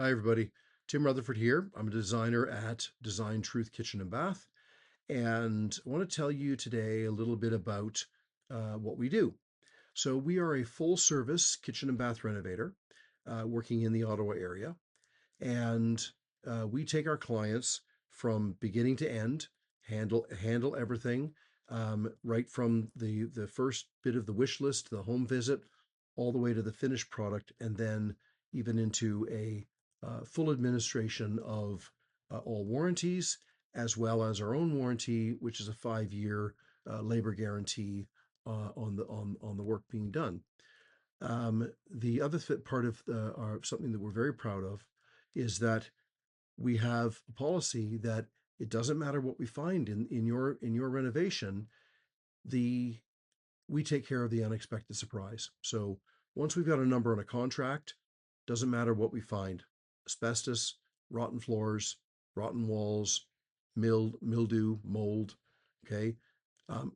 Hi, everybody. Tim Rutherford here. I'm a designer at Design Truth Kitchen and Bath, and I want to tell you today a little bit about what we do. So, we are a full service kitchen and bath renovator working in the Ottawa area, and we take our clients from beginning to end, handle everything right from the first bit of the wish list, the home visit, all the way to the finished product, and then even into a full administration of all warranties, as well as our own warranty, which is a 5-year labor guarantee on the work being done. The other part of something that we're very proud of is that we have a policy that it doesn't matter what we find in your renovation, the we take care of the unexpected surprise. So once we've got a number on a contract, doesn't matter what we find: asbestos, rotten floors, rotten walls, mildew, mold. Okay,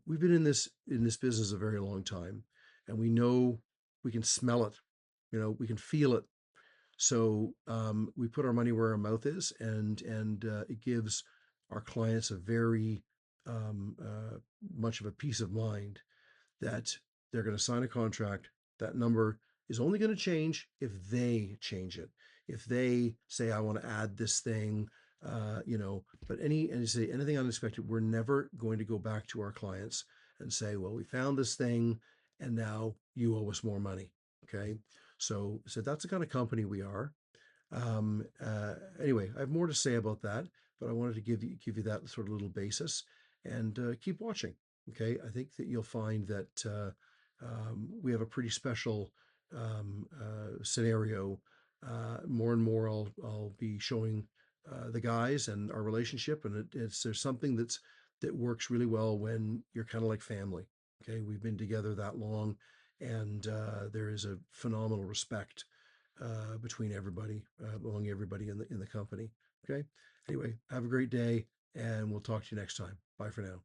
we've been in this business a very long time, and we know we can smell it. We can feel it. So we put our money where our mouth is, and it gives our clients a very much of a peace of mind that they're going to sign a contract. That number is only going to change if they change it. If they say, I want to add this thing, but and you say anything unexpected, we're never going to go back to our clients and say, well, we found this thing and now you owe us more money. Okay. So that's the kind of company we are. Anyway, I have more to say about that, but I wanted to give you that sort of little basis, and keep watching. Okay, I think that you'll find that we have a pretty special scenario. More and more, I'll be showing the guys and our relationship, and there's something that works really well when you're kind of like family. Okay, we've been together that long, and there is a phenomenal respect between everybody, among everybody in the company. Okay. Anyway, have a great day, and we'll talk to you next time. Bye for now.